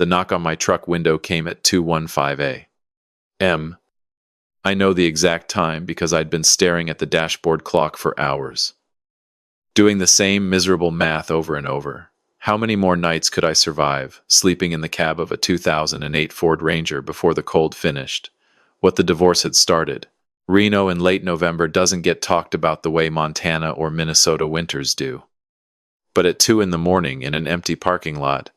The knock on my truck window came at 2:15 a.m. I know the exact time because I'd been staring at the dashboard clock for hours, doing the same miserable math over and over. How many more nights could I survive, sleeping in the cab of a 2008 Ford Ranger before the cold finished? What the divorce had started. Reno in late November doesn't get talked about the way Montana or Minnesota winters do. But at 2 in the morning in an empty parking lot,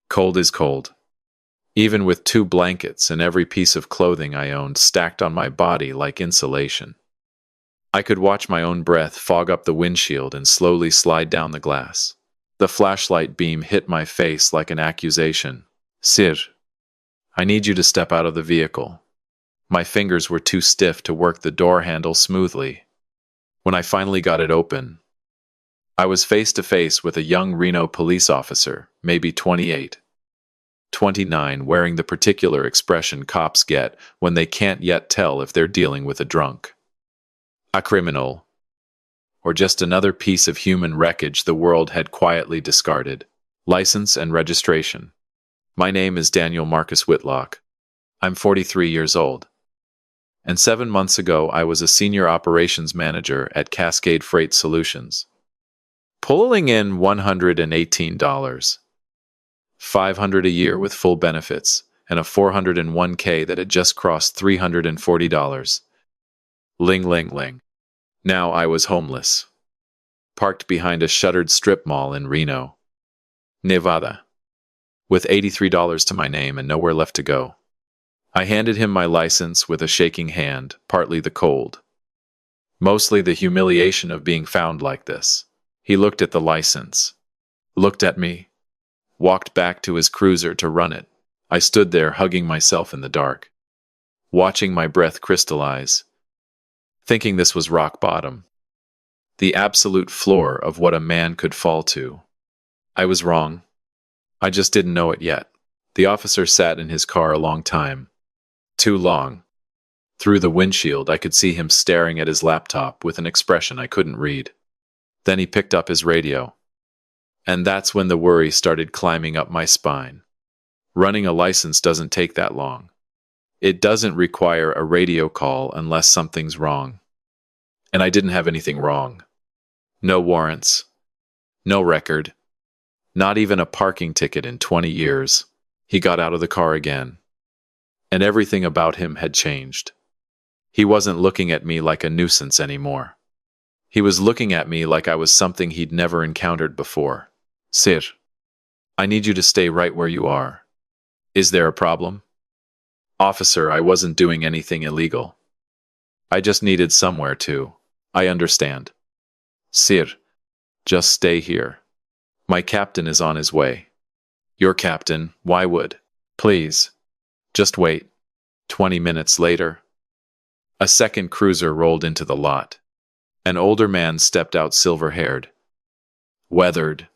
cold is cold. Even with 2 blankets and every piece of clothing I owned stacked on my body like insulation. I could watch my own breath fog up the windshield and slowly slide down the glass. The flashlight beam hit my face like an accusation. Sir, I need you to step out of the vehicle. My fingers were too stiff to work the door handle smoothly. When I finally got it open, I was face to face with a young Reno police officer, maybe 28. 29, wearing the particular expression cops get when they can't yet tell if they're dealing with a drunk, a criminal, or just another piece of human wreckage the world had quietly discarded. License and registration. My name is Daniel Marcus Whitlock. I'm 43 years old. And 7 months ago I was a senior operations manager at Cascade Freight Solutions, pulling in $118. $500 a year with full benefits, and a 401k that had just crossed $340. Ling ling ling. Now I was homeless, parked behind a shuttered strip mall in Reno, Nevada, with $83 to my name and nowhere left to go. I handed him my license with a shaking hand, partly the cold, mostly the humiliation of being found like this. He looked at the license, looked at me, walked back to his cruiser to run it. I stood there hugging myself in the dark, watching my breath crystallize, thinking this was rock bottom, the absolute floor of what a man could fall to. I was wrong. I just didn't know it yet. The officer sat in his car a long time. Too long. Through the windshield, I could see him staring at his laptop with an expression I couldn't read. Then he picked up his radio. And that's when the worry started climbing up my spine. Running a license doesn't take that long. It doesn't require a radio call unless something's wrong. And I didn't have anything wrong. No warrants. No record. Not even a parking ticket in 20 years. He got out of the car again. And everything about him had changed. He wasn't looking at me like a nuisance anymore. He was looking at me like I was something he'd never encountered before. Sir, I need you to stay right where you are. Is there a problem? Officer, I wasn't doing anything illegal. I just needed somewhere to. I understand. Sir, just stay here. My captain is on his way. Your captain, why would? Please. Just wait. 20 minutes later, a second cruiser rolled into the lot. An older man stepped out, silver-haired, weathered.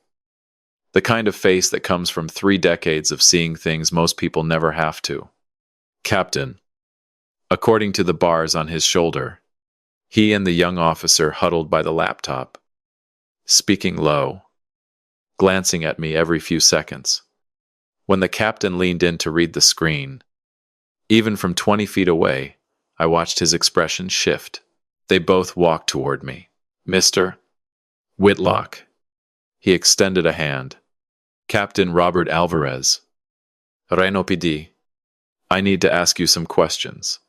The kind of face that comes from 3 decades of seeing things most people never have to. Captain. According to the bars on his shoulder, he and the young officer huddled by the laptop, speaking low, glancing at me every few seconds. When the captain leaned in to read the screen, even from 20 feet away, I watched his expression shift. They both walked toward me. Mr. Whitlock. He extended a hand. Captain Robert Alvarez. Reno PD. I need to ask you some questions.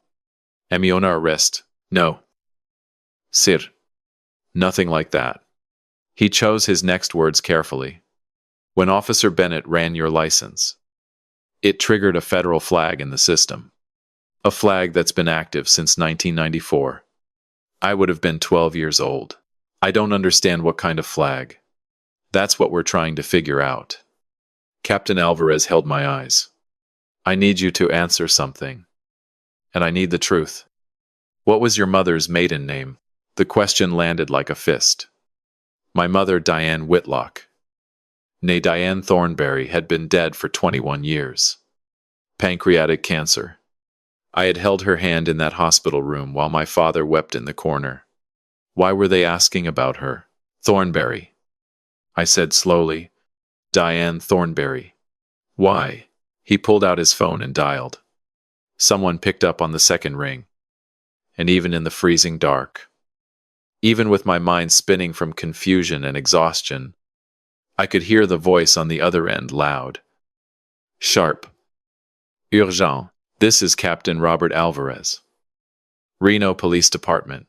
Am you under arrest? No. Sir. Nothing like that. He chose his next words carefully. When Officer Bennett ran your license, it triggered a federal flag in the system. A flag that's been active since 1994. I would have been 12 years old. I don't understand what kind of flag. That's what we're trying to figure out. Captain Alvarez held my eyes. I need you to answer something. And I need the truth. What was your mother's maiden name? The question landed like a fist. My mother, Diane Whitlock, née Diane Thornberry, had been dead for 21 years. Pancreatic cancer. I had held her hand in that hospital room while my father wept in the corner. Why were they asking about her? Thornberry. I said slowly, Diane Thornberry. Why? He pulled out his phone and dialed. Someone picked up on the second ring. And even in the freezing dark, even with my mind spinning from confusion and exhaustion, I could hear the voice on the other end loud. Sharp. Urgent. This is Captain Robert Alvarez. Reno Police Department.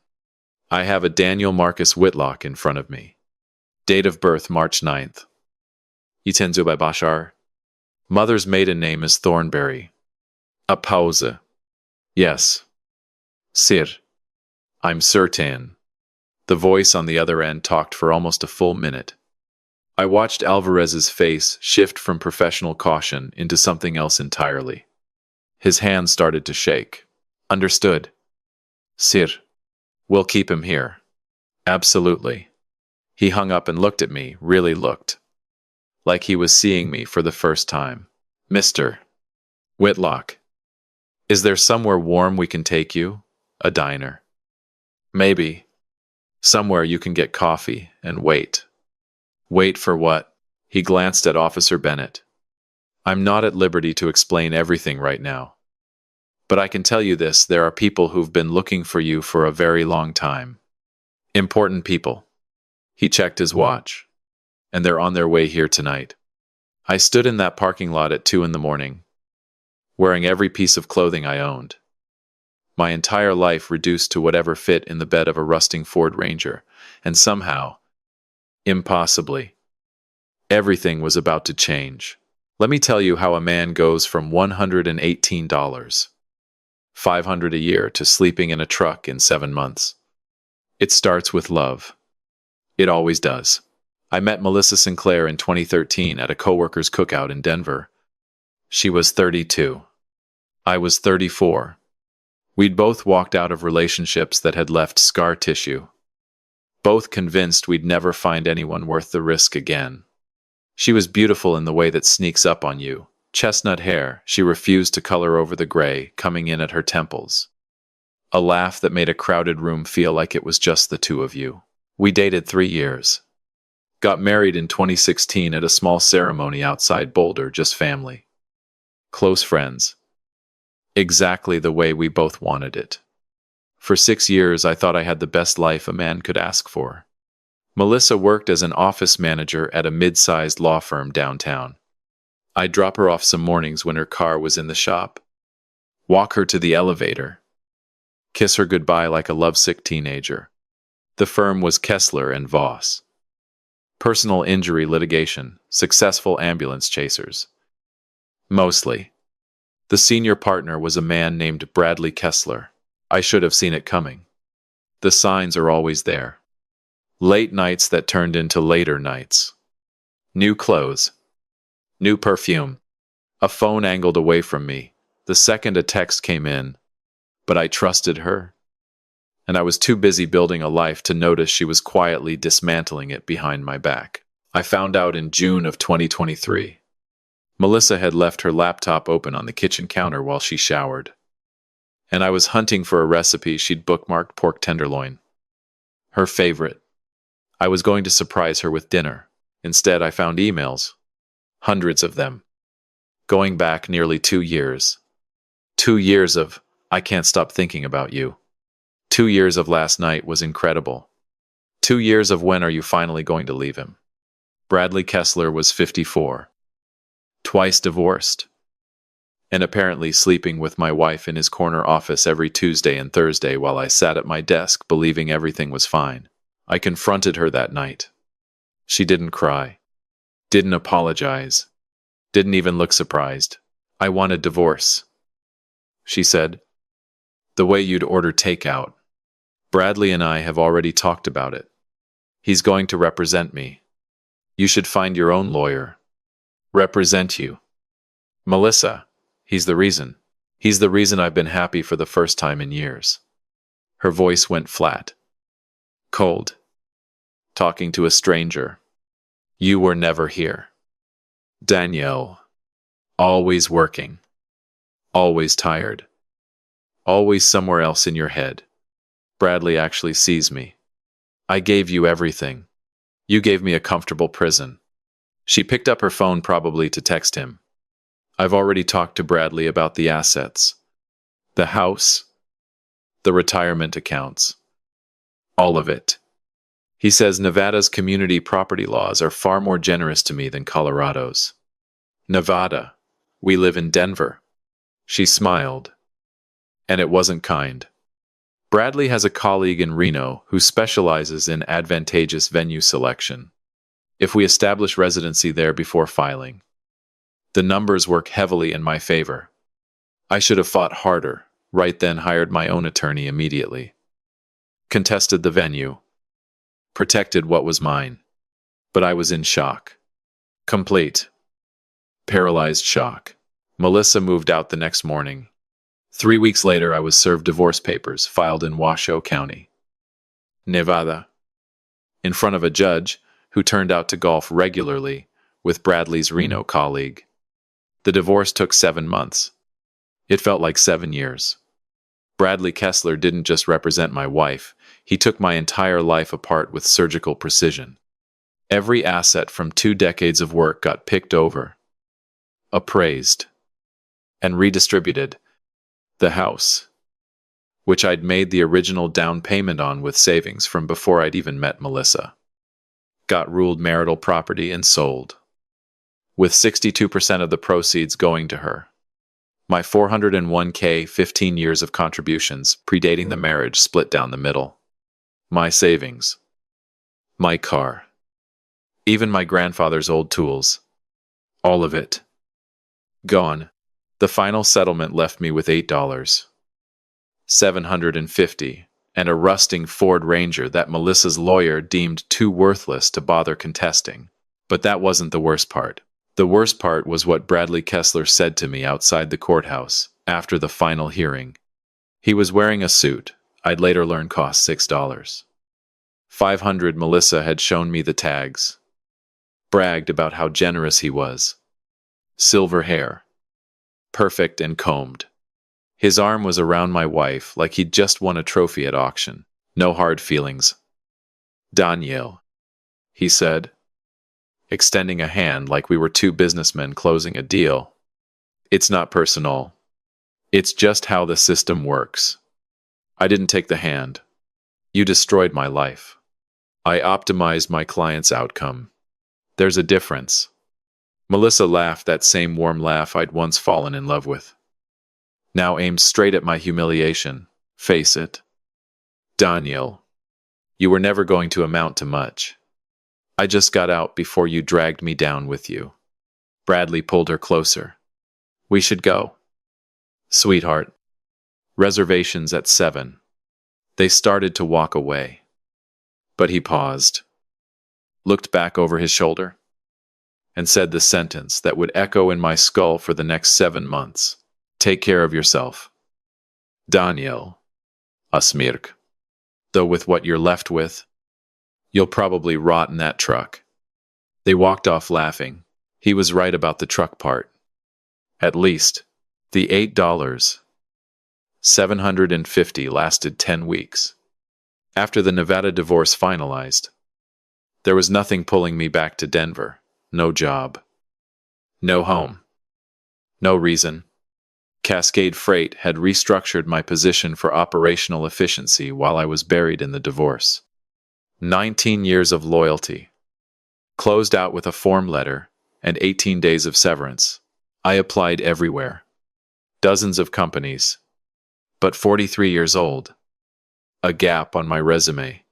I have a Daniel Marcus Whitlock in front of me. Date of birth March 9th. Itenzu by Bashar. Mother's maiden name is Thornberry. A pause. Yes. Sir. I'm certain. The voice on the other end talked for almost a full minute. I watched Alvarez's face shift from professional caution into something else entirely. His hands started to shake. Understood. Sir. We'll keep him here. Absolutely. He hung up and looked at me, really looked. Like he was seeing me for the first time. Mr. Whitlock. Is there somewhere warm we can take you? A diner. Maybe. Somewhere you can get coffee and wait. Wait for what? He glanced at Officer Bennett. I'm not at liberty to explain everything right now. But I can tell you this, there are people who've been looking for you for a very long time. Important people. He checked his watch. And they're on their way here tonight. I stood in that parking lot at 2 a.m, wearing every piece of clothing I owned. My entire life reduced to whatever fit in the bed of a rusting Ford Ranger, and somehow, impossibly, everything was about to change. Let me tell you how a man goes from $118, $500 a year, to sleeping in a truck in 7 months. It starts with love. It always does. I met Melissa Sinclair in 2013 at a coworker's cookout in Denver. She was 32. I was 34. We'd both walked out of relationships that had left scar tissue. Both convinced we'd never find anyone worth the risk again. She was beautiful in the way that sneaks up on you. Chestnut hair, she refused to color over the gray, coming in at her temples. A laugh that made a crowded room feel like it was just the two of you. We dated 3 years. Got married in 2016 at a small ceremony outside Boulder, just family. Close friends. Exactly the way we both wanted it. For 6 years, I thought I had the best life a man could ask for. Melissa worked as an office manager at a mid-sized law firm downtown. I'd drop her off some mornings when her car was in the shop, walk her to the elevator, kiss her goodbye like a lovesick teenager. The firm was Kessler and Voss. Personal injury litigation, successful ambulance chasers. Mostly. The senior partner was a man named Bradley Kessler. I should have seen it coming. The signs are always there. Late nights that turned into later nights. New clothes. New perfume. A phone angled away from me, the second a text came in. But I trusted her. And I was too busy building a life to notice she was quietly dismantling it behind my back. I found out in June of 2023. Melissa had left her laptop open on the kitchen counter while she showered. And I was hunting for a recipe she'd bookmarked, pork tenderloin. Her favorite. I was going to surprise her with dinner. Instead, I found emails. Hundreds of them. Going back nearly 2 years. 2 years of, I can't stop thinking about you. 2 years of last night was incredible. 2 years of when are you finally going to leave him? Bradley Kessler was 54. Twice divorced. And apparently sleeping with my wife in his corner office every Tuesday and Thursday while I sat at my desk believing everything was fine. I confronted her that night. She didn't cry. Didn't apologize. Didn't even look surprised. I wanted divorce. She said, the way you'd order takeout. Bradley and I have already talked about it. He's going to represent me. You should find your own lawyer. Represent you. Melissa, he's the reason. He's the reason I've been happy for the first time in years. Her voice went flat. Cold. Talking to a stranger. You were never here. Danielle. Always working. Always tired. Always somewhere else in your head. Bradley actually sees me. I gave you everything. You gave me a comfortable prison. She picked up her phone probably to text him. I've already talked to Bradley about the assets, the house, the retirement accounts, all of it. He says Nevada's community property laws are far more generous to me than Colorado's. Nevada. We live in Denver. She smiled. And it wasn't kind. Bradley has a colleague in Reno who specializes in advantageous venue selection. If we establish residency there before filing, the numbers work heavily in my favor. I should have fought harder, right then hired my own attorney immediately. Contested the venue. Protected what was mine. But I was in shock. Complete. Paralyzed shock. Melissa moved out the next morning. 3 weeks later, I was served divorce papers filed in Washoe County, Nevada, in front of a judge who turned out to golf regularly with Bradley's Reno colleague. The divorce took 7 months. It felt like 7 years. Bradley Kessler didn't just represent my wife, he took my entire life apart with surgical precision. Every asset from 2 decades of work got picked over, appraised, and redistributed. The house, which I'd made the original down payment on with savings from before I'd even met Melissa, got ruled marital property and sold, with 62% of the proceeds going to her. My 401k 15 years of contributions predating the marriage split down the middle. My savings, my car, even my grandfather's old tools, all of it, gone. The final settlement left me with $8,750 and a rusting Ford Ranger that Melissa's lawyer deemed too worthless to bother contesting. But that wasn't the worst part. The worst part was what Bradley Kessler said to me outside the courthouse after the final hearing. He was wearing a suit I'd later learn cost $6. $500. Melissa had shown me the tags. Bragged about how generous he was. Silver hair. Perfect and combed. His arm was around my wife like he'd just won a trophy at auction. No hard feelings. Danielle, he said, extending a hand like we were 2 businessmen closing a deal. It's not personal. It's just how the system works. I didn't take the hand. You destroyed my life. I optimized my client's outcome. There's a difference. Melissa laughed, that same warm laugh I'd once fallen in love with. Now aimed straight at my humiliation. Face it. Daniel, you were never going to amount to much. I just got out before you dragged me down with you. Bradley pulled her closer. We should go. Sweetheart. Reservations at 7. They started to walk away. But he paused, looked back over his shoulder, and said the sentence that would echo in my skull for the next 7 months. Take care of yourself. Daniel. Asmirk. Though with what you're left with, you'll probably rot in that truck. They walked off laughing. He was right about the truck part. At least, the $8,750 lasted 10 weeks. After the Nevada divorce finalized, there was nothing pulling me back to Denver. No job. No home. No reason. Cascade Freight had restructured my position for operational efficiency while I was buried in the divorce. 19 years of loyalty. Closed out with a form letter and 18 days of severance. I applied everywhere. Dozens of companies. But 43 years old. A gap on my resume.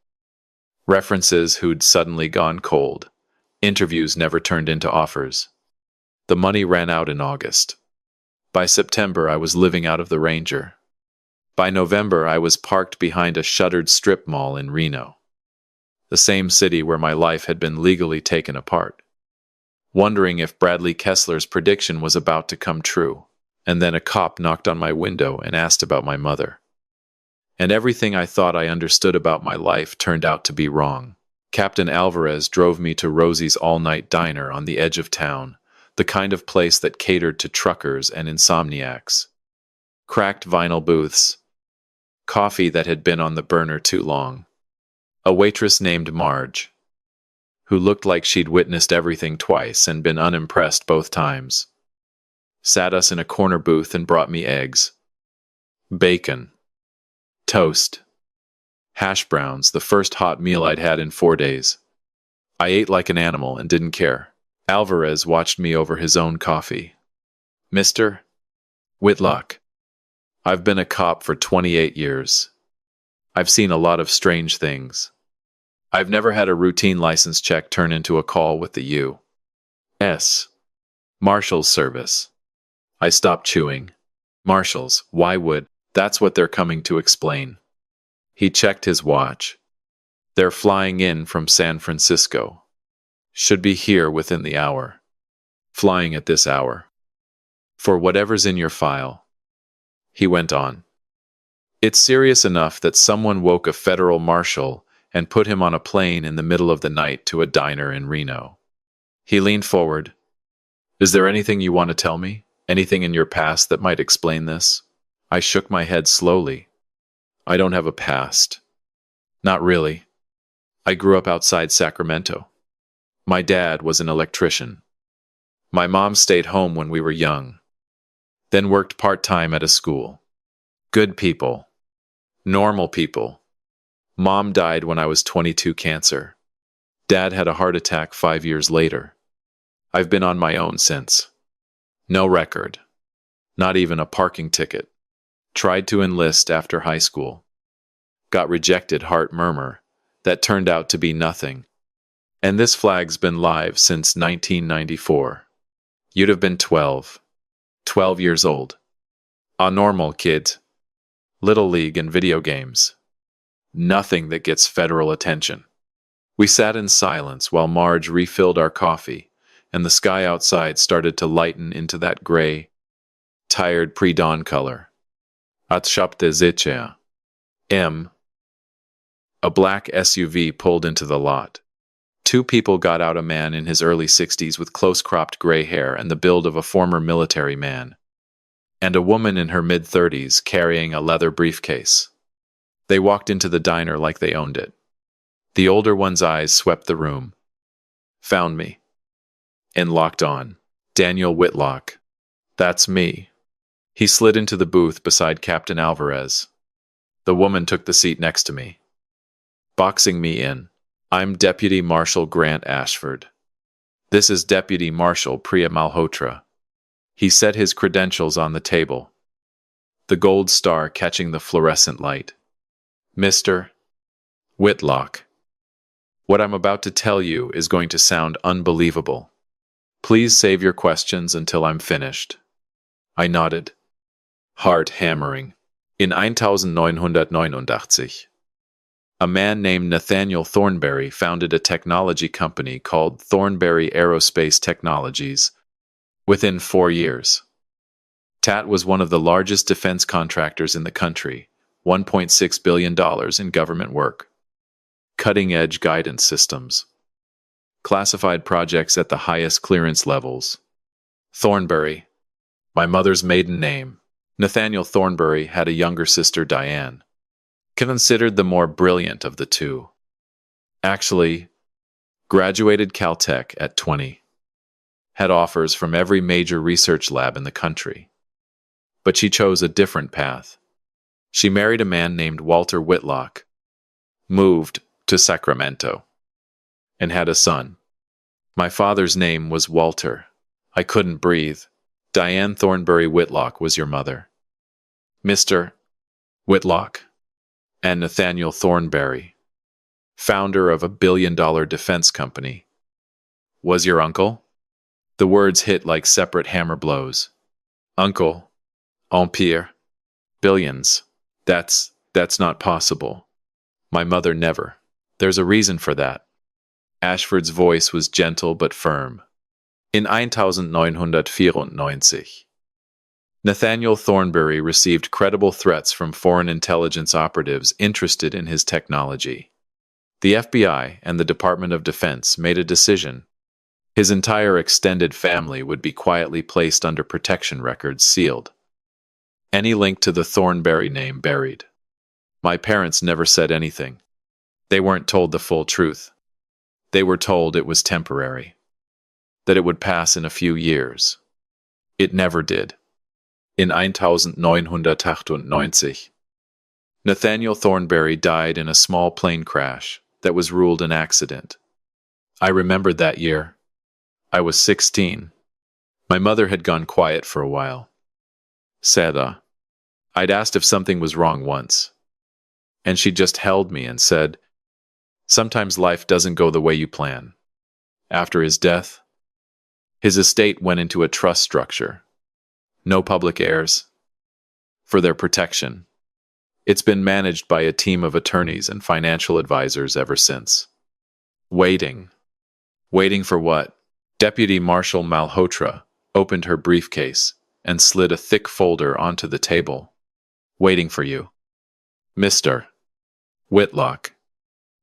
References who'd suddenly gone cold. Interviews never turned into offers. The money ran out in August. By September, I was living out of the Ranger. By November, I was parked behind a shuttered strip mall in Reno, the same city where my life had been legally taken apart, wondering if Bradley Kessler's prediction was about to come true. And then a cop knocked on my window and asked about my mother. And everything I thought I understood about my life turned out to be wrong. Captain Alvarez drove me to Rosie's all-night diner on the edge of town, the kind of place that catered to truckers and insomniacs. Cracked vinyl booths. Coffee that had been on the burner too long. A waitress named Marge, who looked like she'd witnessed everything twice and been unimpressed both times. sat us in a corner booth and brought me eggs, bacon, toast, hash browns, the first hot meal I'd had in 4 days. I ate like an animal and didn't care. Alvarez watched me over his own coffee. Mr. Whitlock, I've been a cop for 28 years. I've seen a lot of strange things. I've never had a routine license check turn into a call with the U.S. Marshal's Service. I stopped chewing. Marshals, why would? That's what they're coming to explain. He checked his watch. They're flying in from San Francisco. Should be here within the hour. Flying at this hour. For whatever's in your file. He went on. It's serious enough that someone woke a federal marshal and put him on a plane in the middle of the night to a diner in Reno. He leaned forward. Is there anything you want to tell me? Anything in your past that might explain this? I shook my head slowly. I don't have a past. Not really. I grew up outside Sacramento. My dad was an electrician. My mom stayed home when we were young, then worked part-time at a school. Good people. Normal people. Mom died when I was 22, cancer. Dad had a heart attack 5 years later. I've been on my own since. No record. Not even a parking ticket. Tried to enlist after high school. Got rejected, heart murmur. That turned out to be nothing. And this flag's been live since 1994. You'd have been 12. 12 years old. A normal kid. Little League and video games. Nothing that gets federal attention. We sat in silence while Marge refilled our coffee, and the sky outside started to lighten into that gray, tired pre-dawn color. At szepte życia. A black SUV pulled into the lot. Two people got out, a man in his early 60s with close-cropped gray hair and the build of a former military man, and a woman in her mid-30s carrying a leather briefcase. They walked into the diner like they owned it. The older one's eyes swept the room. Found me. And locked on. Daniel Whitlock. That's me. He slid into the booth beside Captain Alvarez. The woman took the seat next to me, boxing me in. I'm Deputy Marshal Grant Ashford. This is Deputy Marshal Priya Malhotra. He set his credentials on the table, the gold star catching the fluorescent light. Mr. Whitlock, what I'm about to tell you is going to sound unbelievable. Please save your questions until I'm finished. I nodded, heart hammering. In 1989, a man named Nathaniel Thornberry founded a technology company called Thornberry Aerospace Technologies. Within 4 years, TAT was one of the largest defense contractors in the country, $1.6 billion in government work, cutting-edge guidance systems, classified projects at the highest clearance levels. Thornberry, my mother's maiden name. Nathaniel Thornberry had a younger sister, Diane, considered the more brilliant of the two. Actually, graduated Caltech at 20. Had offers from every major research lab in the country. But she chose a different path. She married a man named Walter Whitlock, moved to Sacramento, and had a son. My father's name was Walter. I couldn't breathe. Diane Thornberry Whitlock was your mother. Mr. Whitlock and Nathaniel Thornberry, founder of a billion-dollar defense company, was your uncle? The words hit like separate hammer blows. Uncle, empire, billions. That's not possible. My mother never. There's a reason for that. Ashford's voice was gentle but firm. In 1994, Nathaniel Thornberry received credible threats from foreign intelligence operatives interested in his technology. The FBI and the Department of Defense made a decision. His entire extended family would be quietly placed under protection records sealed. Any link to the Thornberry name buried. My parents never said anything. They weren't told the full truth. They were told it was temporary, that it would pass in a few years. It never did. In 1998, Nathaniel Thornberry died in a small plane crash that was ruled an accident. I remembered that year. I was 16. My mother had gone quiet for a while. Sada. I'd asked if something was wrong once, and she just held me and said, "Sometimes life doesn't go the way you plan." After his death, his estate went into a trust structure. No public heirs. For their protection. It's been managed by a team of attorneys and financial advisors ever since. Waiting. Waiting for what? Deputy Marshal Malhotra opened her briefcase and slid a thick folder onto the table. Waiting for you. Mr. Whitlock.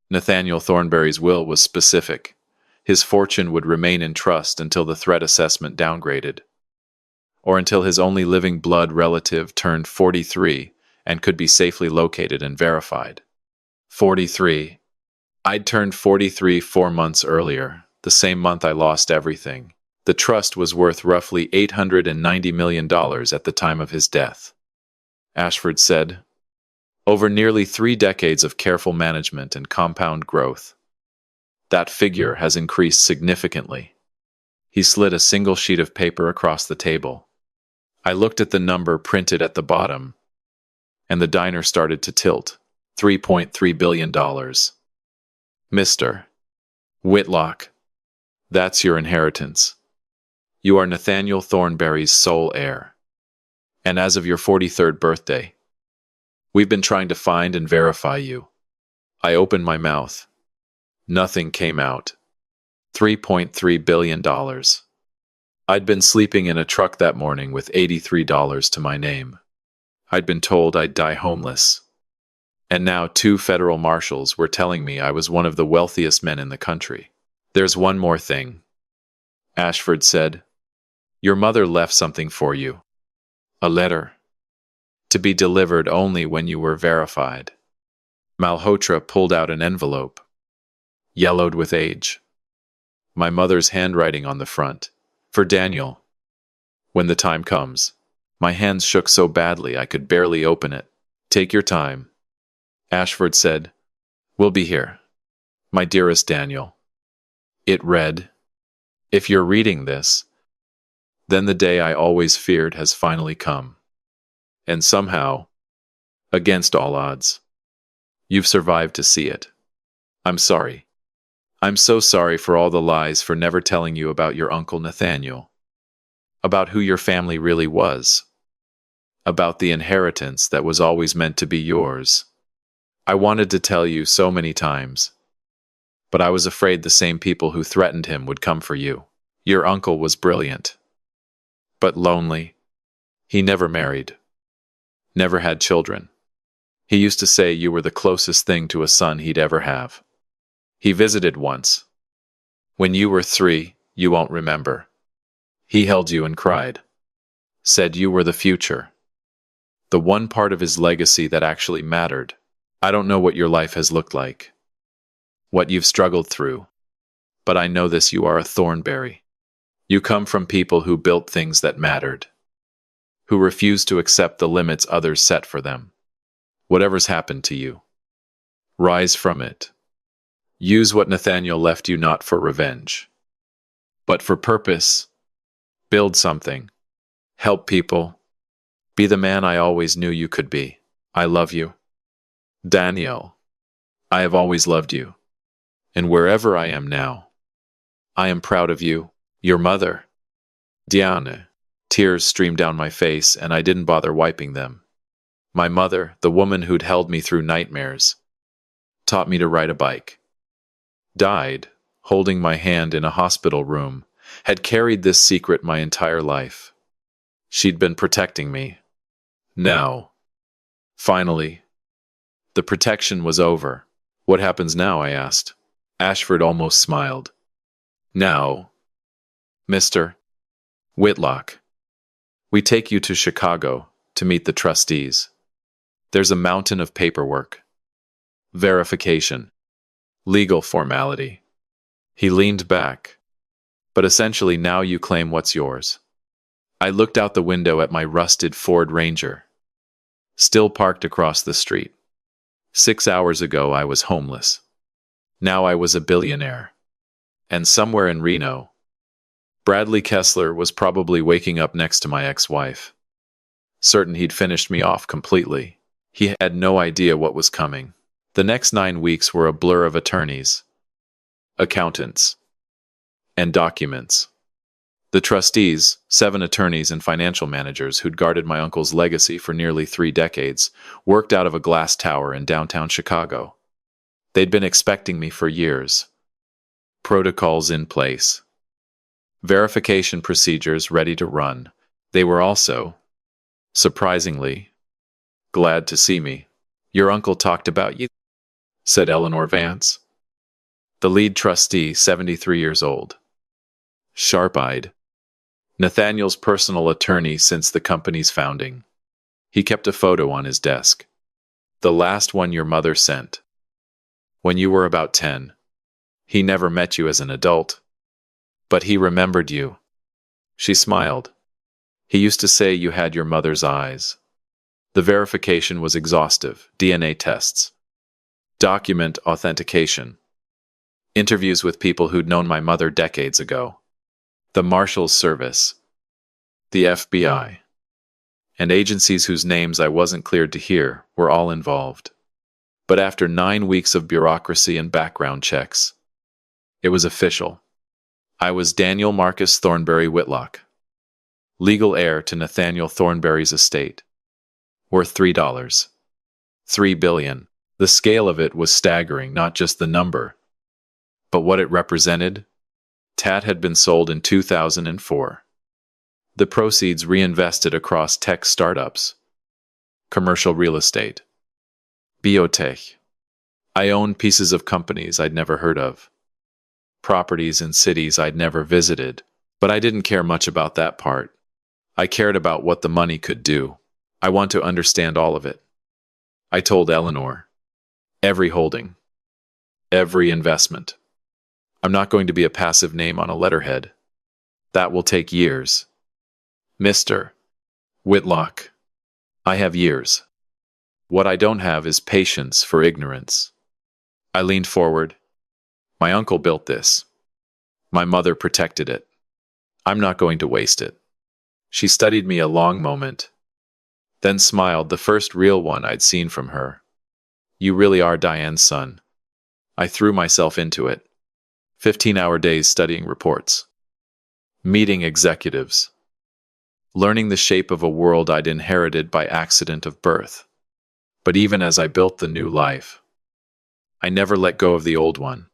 Nathaniel Thornberry's will was specific. His fortune would remain in trust until the threat assessment downgraded, or until his only living blood relative turned 43 and could be safely located and verified. 43. I'd turned 43 4 months earlier, the same month I lost everything. The trust was worth roughly $890 million at the time of his death. Ashford said, over nearly 3 decades of careful management and compound growth, that figure has increased significantly. He slid a single sheet of paper across the table. I looked at the number printed at the bottom, and the diner started to tilt. $3.3 billion. Mr. Whitlock, that's your inheritance. You are Nathaniel Thornberry's sole heir. And as of your 43rd birthday, we've been trying to find and verify you. I opened my mouth. Nothing came out. $3.3 billion. I'd been sleeping in a truck that morning with $83 to my name. I'd been told I'd die homeless. And now 2 federal marshals were telling me I was one of the wealthiest men in the country. There's one more thing, Ashford said. Your mother left something for you. A letter. To be delivered only when you were verified. Malhotra pulled out an envelope. Yellowed with age. My mother's handwriting on the front. For Daniel. When the time comes. My hands shook so badly I could barely open it. Take your time. Ashford said, we'll be here. My dearest Daniel. It read, if you're reading this, then the day I always feared has finally come. And somehow, against all odds, you've survived to see it. I'm sorry. I'm so sorry for all the lies, for never telling you about your Uncle Nathaniel. About who your family really was. About the inheritance that was always meant to be yours. I wanted to tell you so many times, but I was afraid the same people who threatened him would come for you. Your uncle was brilliant, but lonely. He never married. Never had children. He used to say you were the closest thing to a son he'd ever have. He visited once. When you were 3, you won't remember. He held you and cried. Said you were the future. The one part of his legacy that actually mattered. I don't know what your life has looked like. What you've struggled through. But I know this: you are a Thornberry. You come from people who built things that mattered. Who refused to accept the limits others set for them. Whatever's happened to you, rise from it. Use what Nathaniel left you not for revenge, but for purpose. Build something. Help people. Be the man I always knew you could be. I love you. Daniel. I have always loved you. And wherever I am now, I am proud of you. Your mother. Diane. Tears streamed down my face, and I didn't bother wiping them. My mother, the woman who'd held me through nightmares, taught me to ride a bike. Died, holding my hand in a hospital room, had carried this secret my entire life. She'd been protecting me. Now, finally, the protection was over. What happens now? I asked. Ashford almost smiled. Now, Mr. Whitlock, we take you to Chicago to meet the trustees. There's a mountain of paperwork. Verification. Legal formality. He leaned back. But essentially now you claim what's yours. I looked out the window at my rusted Ford Ranger, still parked across the street. 6 hours ago, I was homeless. Now I was a billionaire. And somewhere in Reno, Bradley Kessler was probably waking up next to my ex-wife, certain he'd finished me off completely. He had no idea what was coming. The next 9 weeks were a blur of attorneys, accountants, and documents. The trustees, 7 attorneys and financial managers who'd guarded my uncle's legacy for nearly 3 decades, worked out of a glass tower in downtown Chicago. They'd been expecting me for years. Protocols in place. Verification procedures ready to run. They were also, surprisingly, glad to see me. "Your uncle talked about you," said Eleanor Vance, the lead trustee, 73 years old. Sharp-eyed. Nathaniel's personal attorney since the company's founding. He kept a photo on his desk. The last one your mother sent. When you were about 10. He never met you as an adult. But he remembered you. She smiled. He used to say you had your mother's eyes. The verification was exhaustive. DNA tests. Document authentication. Interviews with people who'd known my mother decades ago. The Marshal's Service. The FBI. And agencies whose names I wasn't cleared to hear were all involved. But after 9 weeks of bureaucracy and background checks, it was official. I was Daniel Marcus Thornberry Whitlock, legal heir to Nathaniel Thornberry's estate, worth $3. $3 billion. The scale of it was staggering, not just the number, but what it represented. TAT had been sold in 2004. The proceeds reinvested across tech startups, commercial real estate, biotech. I owned pieces of companies I'd never heard of, properties in cities I'd never visited, but I didn't care much about that part. I cared about what the money could do. I want to understand all of it. I told Eleanor. Every holding. Every investment. I'm not going to be a passive name on a letterhead. That will take years. Mr. Whitlock. I have years. What I don't have is patience for ignorance. I leaned forward. My uncle built this. My mother protected it. I'm not going to waste it. She studied me a long moment, then smiled, the first real one I'd seen from her. You really are Diane's son. I threw myself into it. 15-hour days studying reports, meeting executives, learning the shape of a world I'd inherited by accident of birth. But even as I built the new life, I never let go of the old one.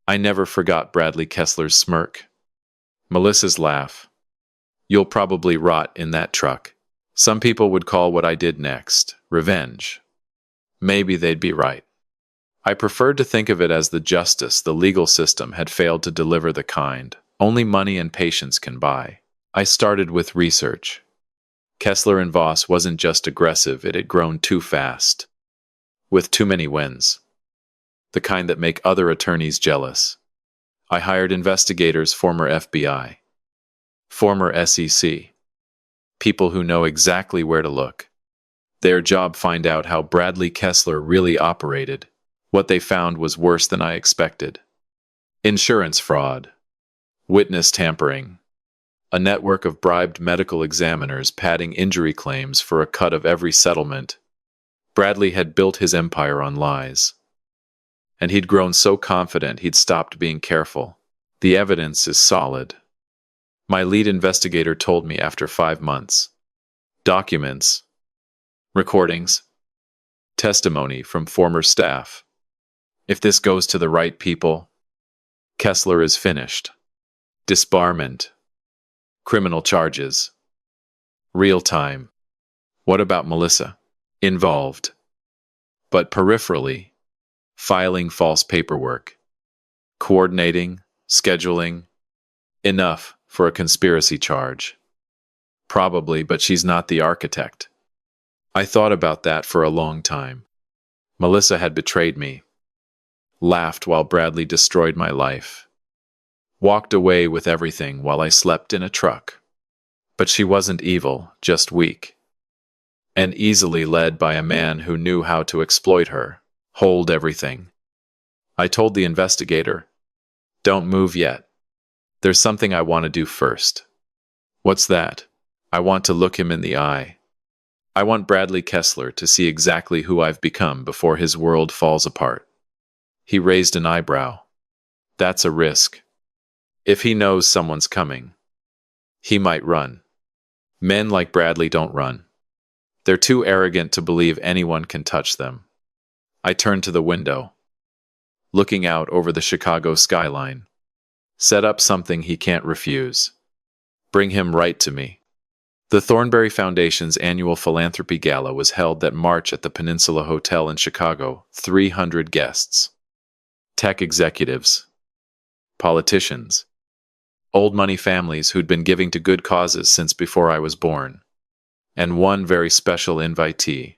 I never forgot Bradley Kessler's smirk, Melissa's laugh. You'll probably rot in that truck. Some people would call what I did next revenge. Maybe they'd be right. I preferred to think of it as the justice the legal system had failed to deliver, the kind only money and patience can buy. I started with research. Kessler and Voss wasn't just aggressive, it had grown too fast, with too many wins. The kind that make other attorneys jealous. I hired investigators, former FBI, former SEC, people who know exactly where to look. Their job find out how Bradley Kessler really operated. What they found was worse than I expected. Insurance fraud, witness tampering, a network of bribed medical examiners padding injury claims for a cut of every settlement. Bradley had built his empire on lies. And he'd grown so confident he'd stopped being careful. The evidence is solid. My lead investigator told me after 5 months. Documents, recordings, testimony from former staff. If this goes to the right people, Kessler is finished. Disbarment, criminal charges, real time. What about Melissa? Involved, but peripherally, filing false paperwork, coordinating, scheduling, enough for a conspiracy charge. Probably, but she's not the architect. I thought about that for a long time. Melissa had betrayed me, laughed while Bradley destroyed my life, walked away with everything while I slept in a truck. But she wasn't evil, just weak, and easily led by a man who knew how to exploit her, hold everything. I told the investigator, "Don't move yet. There's something I want to do first." "What's that?" "I want to look him in the eye. I want Bradley Kessler to see exactly who I've become before his world falls apart." He raised an eyebrow. "That's a risk. If he knows someone's coming, he might run." "Men like Bradley don't run. They're too arrogant to believe anyone can touch them." I turned to the window, looking out over the Chicago skyline. "Set up something he can't refuse. Bring him right to me." The Thornberry Foundation's annual philanthropy gala was held that March at the Peninsula Hotel in Chicago. 300 guests. Tech executives, politicians, old money families who'd been giving to good causes since before I was born, and one very special invitee,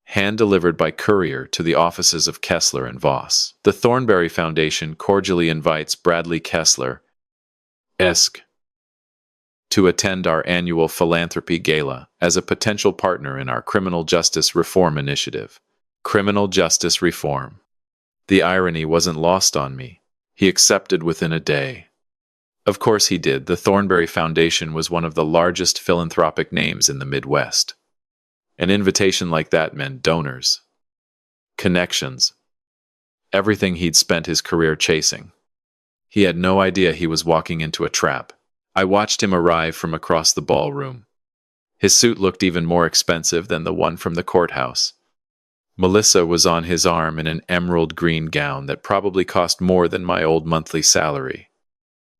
hand-delivered by courier to the offices of Kessler and Voss. The Thornberry Foundation cordially invites Bradley Kessler, Esq., to attend our annual philanthropy gala as a potential partner in our criminal justice reform initiative. Criminal justice reform. The irony wasn't lost on me. He accepted within a day. Of course he did. The Thornberry Foundation was one of the largest philanthropic names in the Midwest. An invitation like that meant donors, connections, everything he'd spent his career chasing. He had no idea he was walking into a trap. I watched him arrive from across the ballroom. His suit looked even more expensive than the one from the courthouse. Melissa was on his arm in an emerald green gown that probably cost more than my old monthly salary.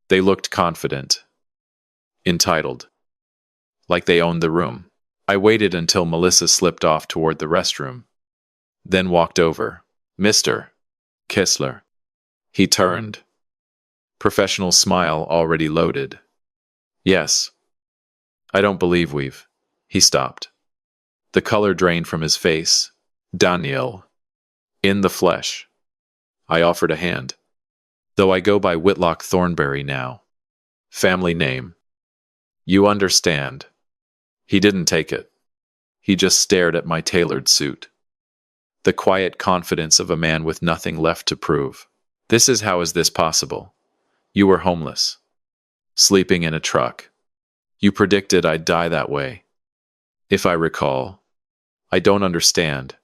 They looked confident, entitled, like they owned the room. I waited until Melissa slipped off toward the restroom, then walked over. "Mr. Kessler." He turned, professional smile already loaded. "Yes. I don't believe we've..." He stopped. The color drained from his face. "Daniel. In the flesh." I offered a hand. "Though I go by Whitlock Thornberry now. Family name. You understand." He didn't take it. He just stared at my tailored suit. The quiet confidence of a man with nothing left to prove. How is this possible? You were homeless, sleeping in a truck. You predicted I'd die that way. If I recall. I don't understand.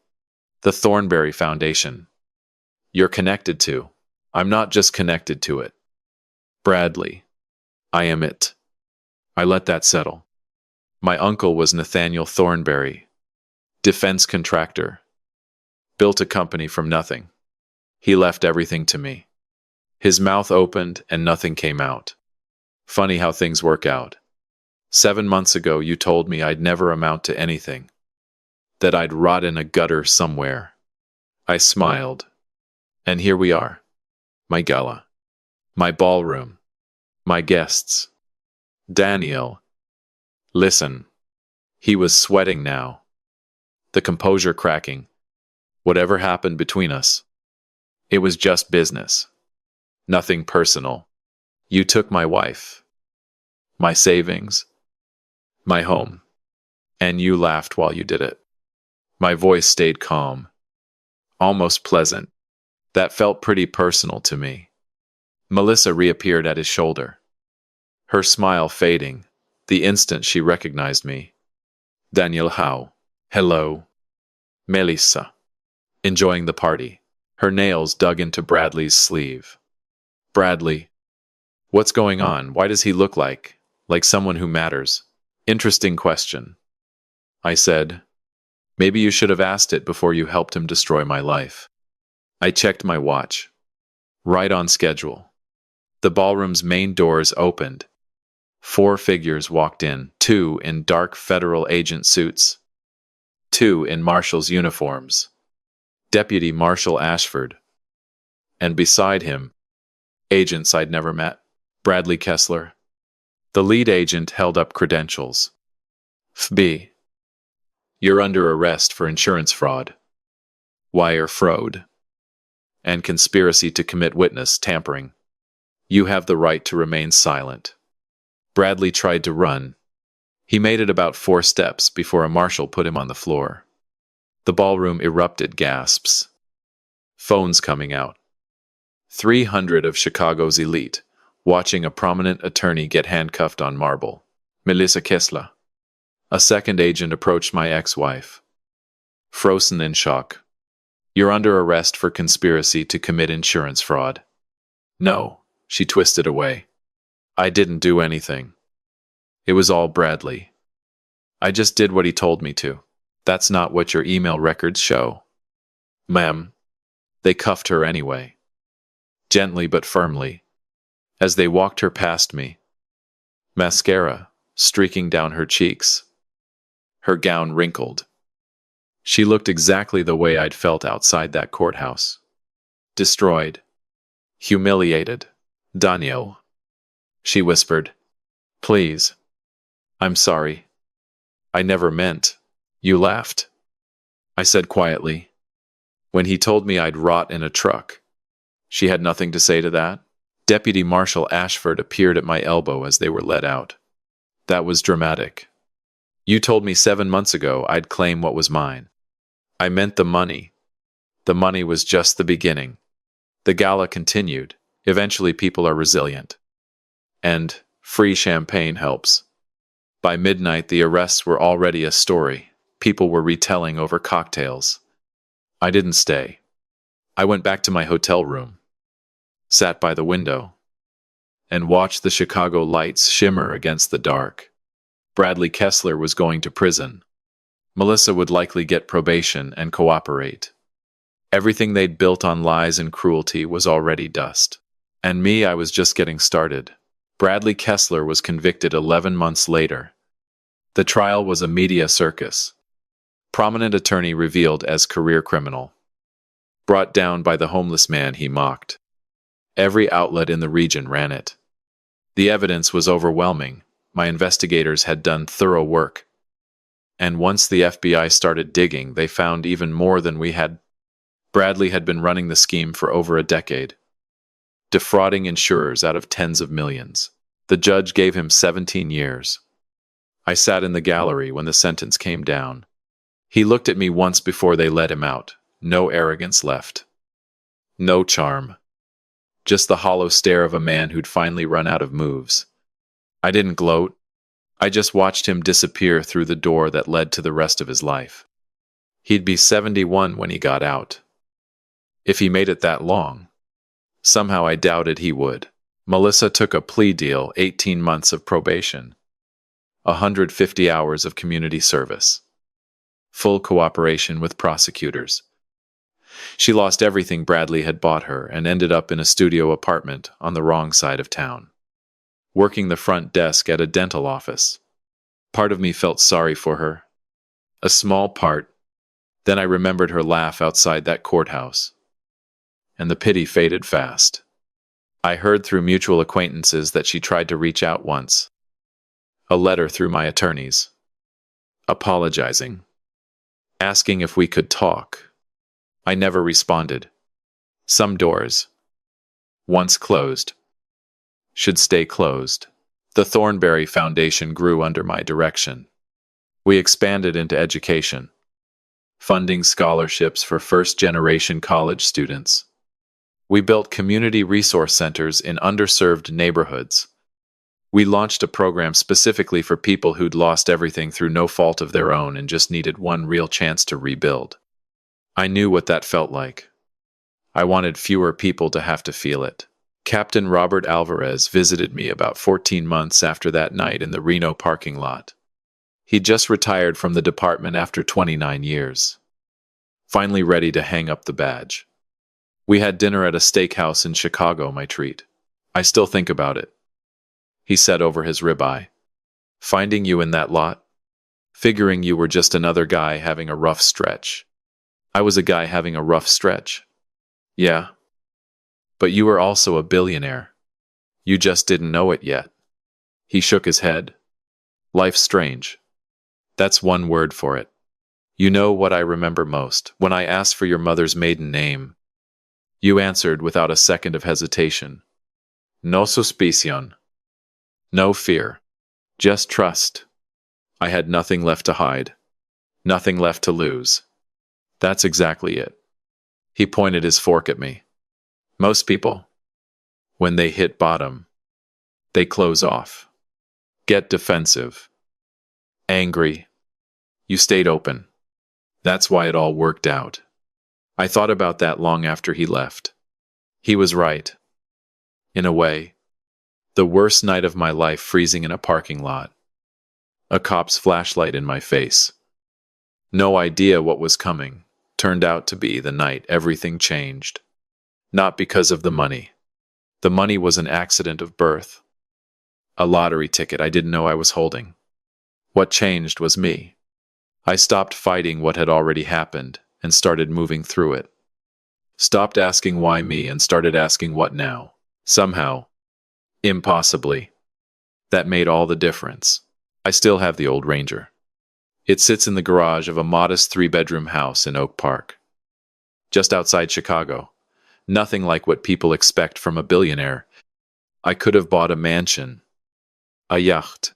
The Thornberry Foundation. You're connected to. I'm not just connected to it. Bradley. I am it. I let that settle. My uncle was Nathaniel Thornberry, defense contractor. Built a company from nothing. He left everything to me. His mouth opened and nothing came out. Funny how things work out. 7 months ago you told me I'd never amount to anything. That I'd rot in a gutter somewhere. I smiled. And here we are. My gala. My ballroom. My guests. Daniel. Listen. He was sweating now. The composure cracking. Whatever happened between us. It was just business. Nothing personal. You took my wife. My savings. My home. And you laughed while you did it. My voice stayed calm. Almost pleasant. That felt pretty personal to me. Melissa reappeared at his shoulder. Her smile fading, the instant she recognized me. Daniel Howe. Hello. Melissa. Enjoying the party. Her nails dug into Bradley's sleeve. Bradley. What's going on? Why does he look like someone who matters? Interesting question. I said. Maybe you should have asked it before you helped him destroy my life. I checked my watch. Right on schedule. The ballroom's main doors opened. 4 figures walked in, 2 in dark federal agent suits, 2 in marshal's uniforms. Deputy Marshal Ashford. And beside him, agents I'd never met. Bradley Kessler. The lead agent held up credentials. FB. You're under arrest for insurance fraud, wire fraud, and conspiracy to commit witness tampering. You have the right to remain silent. Bradley tried to run, He made it about 4 steps before a marshal put him on the floor. The ballroom erupted gasps. Phones coming out. 300 of Chicago's elite, watching a prominent attorney get handcuffed on marble. Melissa Kessler. A second agent approached my ex-wife. Frozen in shock. You're under arrest for conspiracy to commit insurance fraud. No, she twisted away. I didn't do anything. It was all Bradley. I just did what he told me to. That's not what your email records show. Ma'am. They cuffed her anyway. Gently but firmly. As they walked her past me. Mascara streaking down her cheeks. Her gown wrinkled. She looked exactly the way I'd felt outside that courthouse. Destroyed. Humiliated. Daniel. She whispered. Please. I'm sorry. I never meant. You laughed. I said quietly. When he told me I'd rot in a truck. She had nothing to say to that. Deputy Marshal Ashford appeared at my elbow as they were led out. That was dramatic. You told me 7 months ago I'd claim what was mine. I meant the money. The money was just the beginning. The gala continued. Eventually people are resilient. And free champagne helps. By midnight the arrests were already a story. People were retelling over cocktails. I didn't stay. I went back to my hotel room, sat by the window, and watched the Chicago lights shimmer against the dark. Bradley Kessler was going to prison. Melissa would likely get probation and cooperate. Everything they'd built on lies and cruelty was already dust. And me, I was just getting started. Bradley Kessler was convicted 11 months later. The trial was a media circus. Prominent attorney revealed as career criminal. Brought down by the homeless man he mocked. Every outlet in the region ran it. The evidence was overwhelming. My investigators had done thorough work. And once the FBI started digging, they found even more than we had. Bradley had been running the scheme for over a decade, defrauding insurers out of tens of millions. The judge gave him 17 years. I sat in the gallery when the sentence came down. He looked at me once before they let him out. No arrogance left. No charm. Just the hollow stare of a man who'd finally run out of moves. I didn't gloat. I just watched him disappear through the door that led to the rest of his life. He'd be 71 when he got out. If he made it that long. Somehow I doubted he would. Melissa took a plea deal, 18 months of probation. 150 hours of community service. Full cooperation with prosecutors. She lost everything Bradley had bought her and ended up in a studio apartment on the wrong side of town, working the front desk at a dental office. Part of me felt sorry for her. A small part. Then I remembered her laugh outside that courthouse. And the pity faded fast. I heard through mutual acquaintances that she tried to reach out once. A letter through my attorneys. Apologizing. Asking if we could talk. I never responded. Some doors, once closed, should stay closed. The Thornberry Foundation grew under my direction. We expanded into education, funding scholarships for first-generation college students. We built community resource centers in underserved neighborhoods. We launched a program specifically for people who'd lost everything through no fault of their own and just needed one real chance to rebuild. I knew what that felt like. I wanted fewer people to have to feel it. Captain Robert Alvarez visited me about 14 months after that night in the Reno parking lot. He'd just retired from the department after 29 years. Finally ready to hang up the badge. We had dinner at a steakhouse in Chicago, my treat. I still think about it. He said over his ribeye. Finding you in that lot? Figuring you were just another guy having a rough stretch. I was a guy having a rough stretch. Yeah. But you were also a billionaire. You just didn't know it yet. He shook his head. Life's strange. That's one word for it. You know what I remember most? When I asked for your mother's maiden name, you answered without a second of hesitation. No suspicion. No fear. Just trust. I had nothing left to hide, nothing left to lose. That's exactly it. He pointed his fork at me. Most people, when they hit bottom, they close off, get defensive, angry. You stayed open. That's why it all worked out. I thought about that long after he left. He was right. In a way, the worst night of my life, freezing in a parking lot. A cop's flashlight in my face. No idea what was coming. Turned out to be the night everything changed. Not because of the money. The money was an accident of birth. A lottery ticket I didn't know I was holding. What changed was me. I stopped fighting what had already happened and started moving through it. Stopped asking why me and started asking what now. Somehow, impossibly, that made all the difference. I still have the old Ranger. It sits in the garage of a modest 3-bedroom house in Oak Park, just outside Chicago. Nothing like what people expect from a billionaire. I could have bought a mansion, a yacht,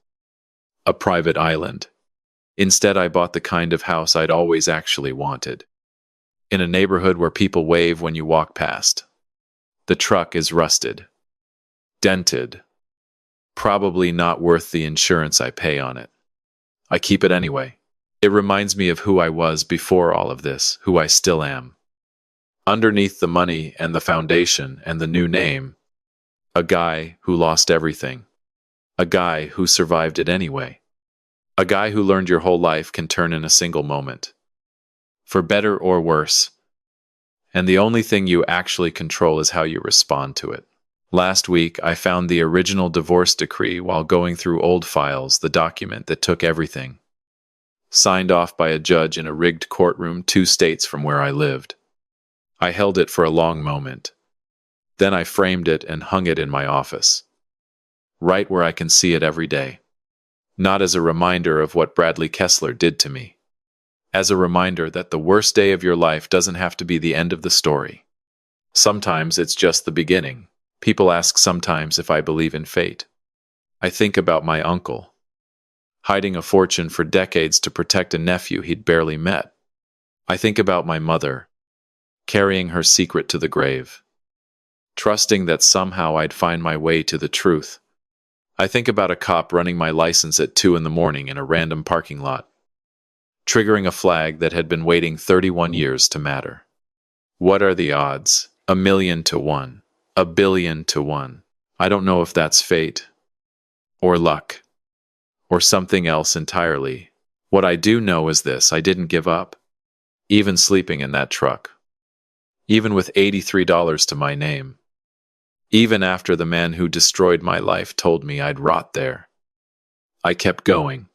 a private island. Instead, I bought the kind of house I'd always actually wanted. In a neighborhood where people wave when you walk past. The truck is rusted, dented, probably not worth the insurance I pay on it. I keep it anyway. It reminds me of who I was before all of this, who I still am. Underneath the money and the foundation and the new name, a guy who lost everything. A guy who survived it anyway. A guy who learned your whole life can turn in a single moment. For better or worse. And the only thing you actually control is how you respond to it. Last week, I found the original divorce decree while going through old files, the document that took everything. Signed off by a judge in a rigged courtroom 2 states from where I lived. I held it for a long moment. Then I framed it and hung it in my office. Right where I can see it every day. Not as a reminder of what Bradley Kessler did to me. As a reminder that the worst day of your life doesn't have to be the end of the story. Sometimes it's just the beginning. People ask sometimes if I believe in fate. I think about my uncle, hiding a fortune for decades to protect a nephew he'd barely met. I think about my mother, carrying her secret to the grave, trusting that somehow I'd find my way to the truth. I think about a cop running my license at 2 in the morning in a random parking lot, triggering a flag that had been waiting 31 years to matter. What are the odds? 1,000,000 to 1. 1,000,000,000 to 1. I don't know if that's fate, or luck, or something else entirely. What I do know is this: I didn't give up. Even sleeping in that truck. Even with $83 to my name. Even after the man who destroyed my life told me I'd rot there. I kept going.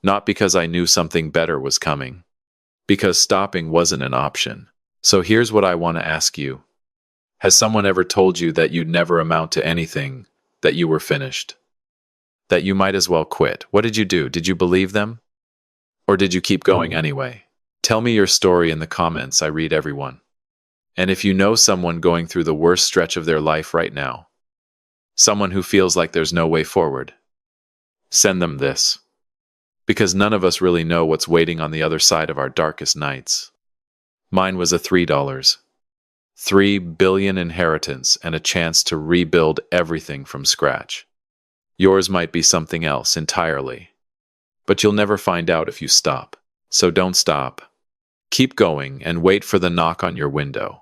Not because I knew something better was coming. Because stopping wasn't an option. So here's what I want to ask you. Has someone ever told you that you'd never amount to anything, that you were finished? That you might as well quit? What did you do? Did you believe them? Or did you keep going anyway? Tell me your story in the comments. I read everyone. And if you know someone going through the worst stretch of their life right now, someone who feels like there's no way forward, send them this. Because none of us really know what's waiting on the other side of our darkest nights. Mine was a $3. $3 billion inheritance and a chance to rebuild everything from scratch. Yours might be something else entirely. But you'll never find out if you stop. So don't stop. Keep going and wait for the knock on your window.